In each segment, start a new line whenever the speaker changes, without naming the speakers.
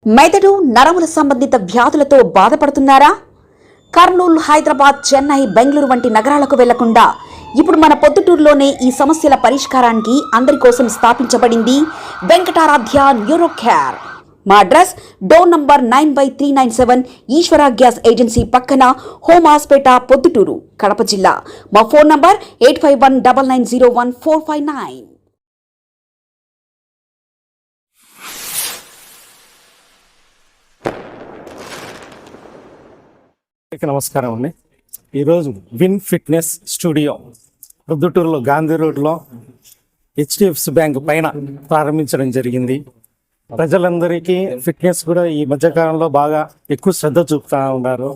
మెదడు నరముల సంబంధిత వ్యాధులతో బాధపడుతున్నారా? కర్నూలు, హైదరాబాద్, చెన్నై, బెంగళూరు వంటి నగరాలకు వెళ్లకుండా ఇప్పుడు మన పొద్దుటూరులోనే ఈ సమస్యల పరిష్కారానికి అందరి కోసం స్థాపించబడింది వెంకటారాధ్య న్యూరో కేర్. మా అడ్రస్ డోర్ నంబర్ 9/397 ఈశ్వర గ్యాస్ ఏజెన్సీ పక్కన, హోమ్ హాస్పేట, పొద్దుటూరు, కడప జిల్లా. మా ఫోన్ నంబర్ 8519901459.
నమస్కారం అండి. ఈరోజు విన్ ఫిట్నెస్ స్టూడియో పొద్దుటూరులో గాంధీ రోడ్లో హెచ్డిఎఫ్సి బ్యాంక్ పైన ప్రారంభించడం జరిగింది. ప్రజలందరికీ ఫిట్నెస్ కూడా ఈ మధ్యకాలంలో బాగా ఎక్కువ శ్రద్ధ చూపుతూ ఉన్నారు.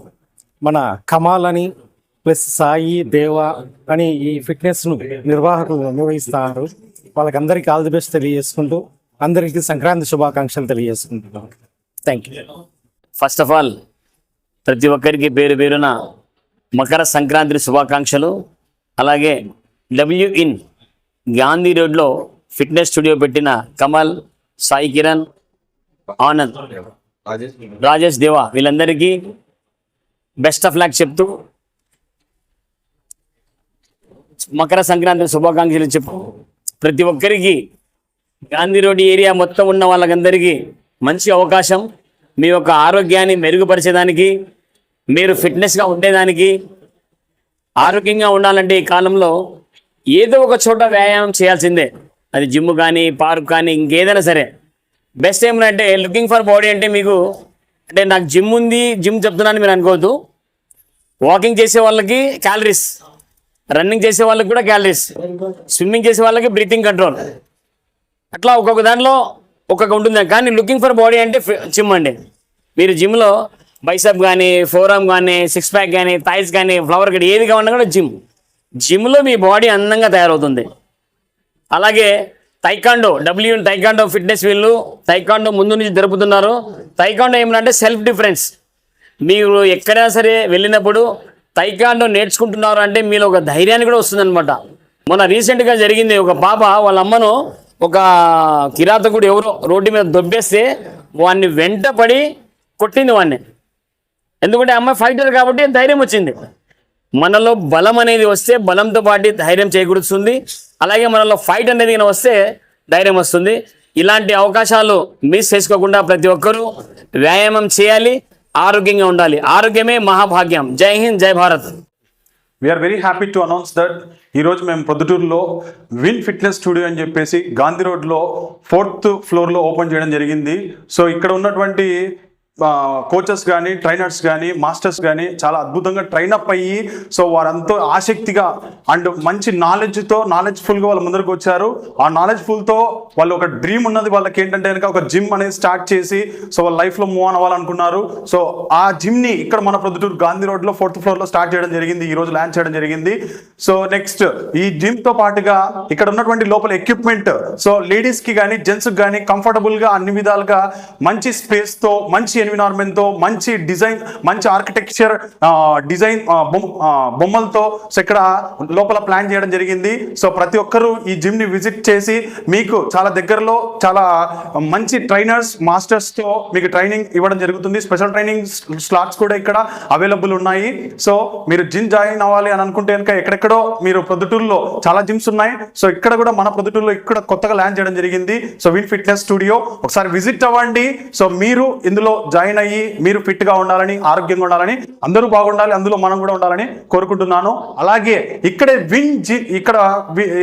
మన కమాల్ అని ప్లస్ సాయి, దేవ అని ఈ ఫిట్నెస్ను నిర్వాహకులు నిర్వహిస్తున్నారు. వాళ్ళకందరికీ ఆల్ ది బెస్ట్ తెలియజేసుకుంటూ అందరికీ సంక్రాంతి శుభాకాంక్షలు తెలియజేసుకుంటున్నాం. Thank you.
First of all ప్రతి ఒక్కరికి పేరు పేరున మకర సంక్రాంతి శుభాకాంక్షలు. అలాగే ఇన్ గాంధీ రోడ్లో ఫిట్నెస్ స్టూడియో పెట్టిన కమల్, సాయి కిరణ్, ఆనంద్, రాజేష్, దేవా వీళ్ళందరికీ బెస్ట్ ఆఫ్ లక్ చెప్తూ మకర సంక్రాంతి శుభాకాంక్షలు చెప్పు. ప్రతి ఒక్కరికి గాంధీ రోడ్ ఏరియా మొత్తం ఉన్న వాళ్ళకందరికీ మంచి అవకాశం. మీ యొక్క ఆరోగ్యాన్ని మెరుగుపరిచేదానికి, మీరు ఫిట్నెస్గా ఉండేదానికి, ఆరోగ్యంగా ఉండాలంటే ఈ కాలంలో ఏదో ఒక చోట వ్యాయామం చేయాల్సిందే. అది జిమ్ కానీ, పార్క్ కానీ, ఇంకేదైనా సరే. బెస్ట్ ఏమంటే లుకింగ్ ఫర్ బాడీ అంటే మీకు అంటే నాకు జిమ్ ఉంది, జిమ్ చెప్తున్నాను మీరు అనుకోవద్దు. వాకింగ్ చేసే వాళ్ళకి క్యాలరీస్, రన్నింగ్ చేసే వాళ్ళకి కూడా క్యాలరీస్, స్విమ్మింగ్ చేసే వాళ్ళకి బ్రీతింగ్ కంట్రోల్, అట్లా ఒక్కొక్క దాంట్లో ఒక్కొక్క ఉంటుంది. కానీ లుకింగ్ ఫర్ బాడీ అంటే జిమ్ అండి. మీరు జిమ్లో బైసప్ కానీ, ఫోరామ్ కానీ, సిక్స్ ప్యాక్ కానీ, థైస్ కానీ, ఫ్లవర్ కానీ ఏది కావాలన్నా కూడా జిమ్లో మీ బాడీ అందంగా తయారవుతుంది. అలాగే తైకాండో, తైకాండో ఫిట్నెస్ వీళ్ళు తైకాండో ముందు నుంచి జరుపుతున్నారు. తైకాండో ఏమంటే సెల్ఫ్ డిఫరెన్స్. మీరు ఎక్కడైనా సరే వెళ్ళినప్పుడు తైకాండో నేర్చుకుంటున్నారు అంటే మీలో ఒక ధైర్యాన్ని కూడా వస్తుందన్నమాట. మొన్న రీసెంట్గా జరిగింది, ఒక పాప వాళ్ళ అమ్మను ఒక కిరాతకుడు ఎవరో రోడ్డు మీద దొబ్బేస్తే వాడిని వెంటపడి కొట్టింది వాడిని. ఎందుకంటే అమ్మాయి ఫైటర్ కాబట్టి ధైర్యం వచ్చింది. మనలో బలం అనేది వస్తే బలంతో పాటు ధైర్యం చేకూరుస్తుంది. అలాగే మనలో ఫైట్ అనేది వస్తే ధైర్యం వస్తుంది. ఇలాంటి అవకాశాలు మిస్ చేసుకోకుండా ప్రతి ఒక్కరూ వ్యాయామం చేయాలి, ఆరోగ్యంగా ఉండాలి. ఆరోగ్యమే మహాభాగ్యం. జై హింద్, జై Bharat.
We are very happy to announce that ఈరోజు మేము పొద్దుటూరులో విన్ ఫిట్నెస్ స్టూడియో అని చెప్పేసి గాంధీ రోడ్లో 4th ఫ్లోర్లో ఓపెన్ చేయడం జరిగింది. సో ఇక్కడ ఉన్నటువంటి కోచెస్ కానీ, ట్రైనర్స్ కానీ, మాస్టర్స్ కానీ చాలా అద్భుతంగా ట్రైనప్ అయ్యి సో వారంతో ఆసక్తిగా అండ్ మంచి నాలెడ్జ్ఫుల్గా వాళ్ళు ముందరకు వచ్చారు. ఆ నాలెడ్జ్ఫుల్తో వాళ్ళు ఒక డ్రీమ్ ఉన్నది వాళ్ళకి ఏంటంటే కనుక ఒక జిమ్ అనేది స్టార్ట్ చేసి సో వాళ్ళ లైఫ్లో మూవ్ ఆన్ అవ్వాలనుకున్నారు. సో ఆ జిమ్ని ఇక్కడ మన పొద్దుటూరు గాంధీ రోడ్లో 4th ఫ్లోర్లో స్టార్ట్ చేయడం జరిగింది. ఈరోజు లాంచ్ చేయడం జరిగింది. సో నెక్స్ట్ ఈ జిమ్తో పాటుగా ఇక్కడ ఉన్నటువంటి లోపల ఎక్విప్మెంట్ సో లేడీస్కి కానీ జెంట్స్కి కానీ కంఫర్టబుల్గా అన్ని విధాలుగా మంచి స్పేస్తో, మంచి ఎన్విరాన్మెంట్తో, మంచి డిజైన్, మంచి ఆర్కిటెక్చర్ డిజైన్ బొమ్మలతో సో ఇక్కడ లోపల ప్లాన్ చేయడం జరిగింది. సో ప్రతి ఒక్కరూ ఈ జిమ్ని విజిట్ చేసి మీకు చాలా దగ్గరలో చాలా మంచి ట్రైనర్స్, మాస్టర్స్తో మీకు ట్రైనింగ్ ఇవ్వడం జరుగుతుంది. స్పెషల్ ట్రైనింగ్ స్లాట్స్ కూడా ఇక్కడ అవైలబుల్ ఉన్నాయి. సో మీరు జిమ్ జాయిన్ అవ్వాలి అని అనుకుంటే కనుక ఎక్కడెక్కడో మీరు ప్రొద్దుటూరులో చాలా జిమ్స్ ఉన్నాయి. సో ఇక్కడ కూడా మన ప్రొద్దుటూరులో ఇక్కడ కొత్తగా లాంచ్ చేయడం జరిగింది. సో విన్ ఫిట్నెస్ స్టూడియో ఒకసారి విజిట్ అవ్వండి. సో మీరు ఇందులో జాయిన్ అయ్యి మీరు ఫిట్గా ఉండాలని, ఆరోగ్యంగా ఉండాలని, అందరూ బాగుండాలి, అందులో మనం కూడా ఉండాలని కోరుకుంటున్నాను. అలాగే ఇక్కడే ఇక్కడ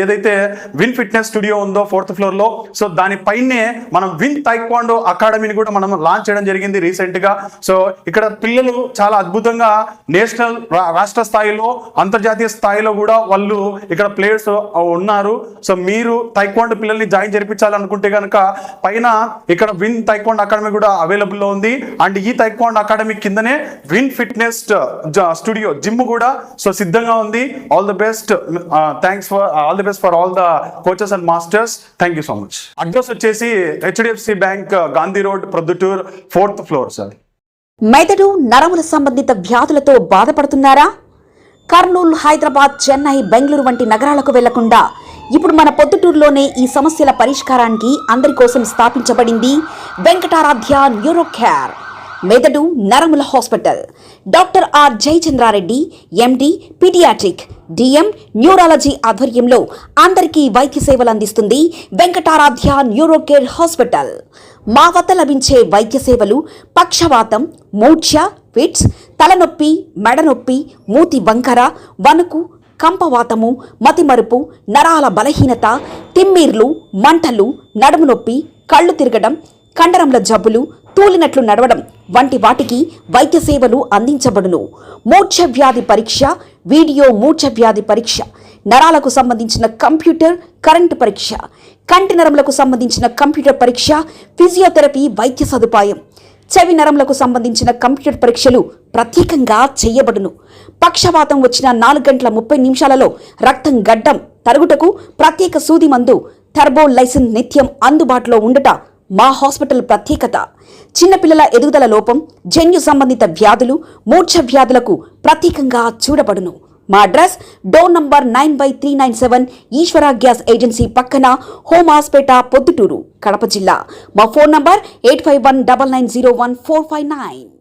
ఏదైతే విన్ ఫిట్నెస్ స్టూడియో ఉందో 4th ఫ్లోర్లో సో దానిపైనే మనం విన్ తైక్వాండో అకాడమీని కూడా మనం లాంచ్ చేయడం జరిగింది రీసెంట్గా. సో ఇక్కడ పిల్లలు చాలా అద్భుతంగా నేషనల్, రాష్ట్ర స్థాయిలో, అంతర్జాతీయ స్థాయిలో కూడా వాళ్ళు ఇక్కడ ప్లేయర్స్ ఉన్నారు. సో మీరు తైక్వాండో పిల్లల్ని జాయిన్ చేర్పించాలనుకుంటే కనుక పైన ఇక్కడ విన్ తైక్వాండో అకాడమీ కూడా అవైలబుల్లో ఉంది. అండ్ ఈ తైక్వాండో అకాడమీ కిందనే విన్ ఫిట్నెస్ స్టూడియో జిమ్ కూడా సో సిద్ధంగా ఉంది. All the best. Thanks for all the best for all the coaches and masters. Thank you so much. Address వచ్చేసి HDFC bank, Gandhi road, Proddatur, 4th floor sir.
మెదడు నరముల సంబంధిత వ్యాధులతో బాధపడుతున్నారా? కర్నూలు, హైదరాబాద్, చెన్నై, బెంగళూరు వంటి నగరాలకు వెళ్లకుండా ఇప్పుడు మన పొద్దుటూరులోనే ఈ సమస్యల పరిష్కారానికి అందరి కోసం స్థాపించబడింది వెంకటారాధ్య న్యూరో కేర్ మెదడు నరముల hospital. Doctor R Jayachandra Reddy, MD, paediatric, DM, neurology ఆధ్వర్యంలో అందరికీ వైద్య సేవలు అందిస్తుంది వెంకటారాధ్య న్యూరో కేర్ హాస్పిటల్. మా వద్ద లభించే వైద్య సేవలు పక్షవాతం, మూర్ఛ, ఫిట్స్, తలనొప్పి, మెడనొప్పి, మూతి వంకర, వణుకు, కంపవాతము, మతిమరుపు, నరాల బలహీనత, తిమ్మిర్లు, మంటలు, నడుము నొప్పి, కళ్ళు తిరగడం, కండరంల జబ్బులు, తూలినట్లు నడవడం వంటి వాటికి వైద్య సేవలు అందించబడును. మూర్ఛ వ్యాధి పరీక్ష, వీడియో మూర్ఛ వ్యాధి పరీక్ష, నరాలకు సంబంధించిన కంప్యూటర్ కరెంటు పరీక్ష, కంటి నరములకు సంబంధించిన కంప్యూటర్ పరీక్ష, ఫిజియోథెరపీ వైద్య సదుపాయం, చెవి నరములకు సంబంధించిన కంప్యూటర్ పరీక్షలు ప్రత్యేకంగా చేయబడును. పక్షవాతం వచ్చిన 4 గంటల 30 నిమిషాలలో రక్తం గడ్డం తరుగుటకు ప్రత్యేక సూది మందు థర్బోలైసిన్ నిత్యం అందుబాటులో ఉండట మా హాస్పిటల్ ప్రత్యేకత. చిన్నపిల్లల ఎదుగుదల లోపం, జన్యు సంబంధిత వ్యాధులు, మూర్ఛ వ్యాధులకు ప్రత్యేకంగా చూడబడును. మా అడ్రస్ డోర్ నంబర్ 9/397 ఈశ్వర గ్యాస్ ఏజెన్సీ పక్కన, హోమాస్పేట, పొద్దుటూరు, కడప జిల్లా. మా ఫోన్ నంబర్ 8519901459.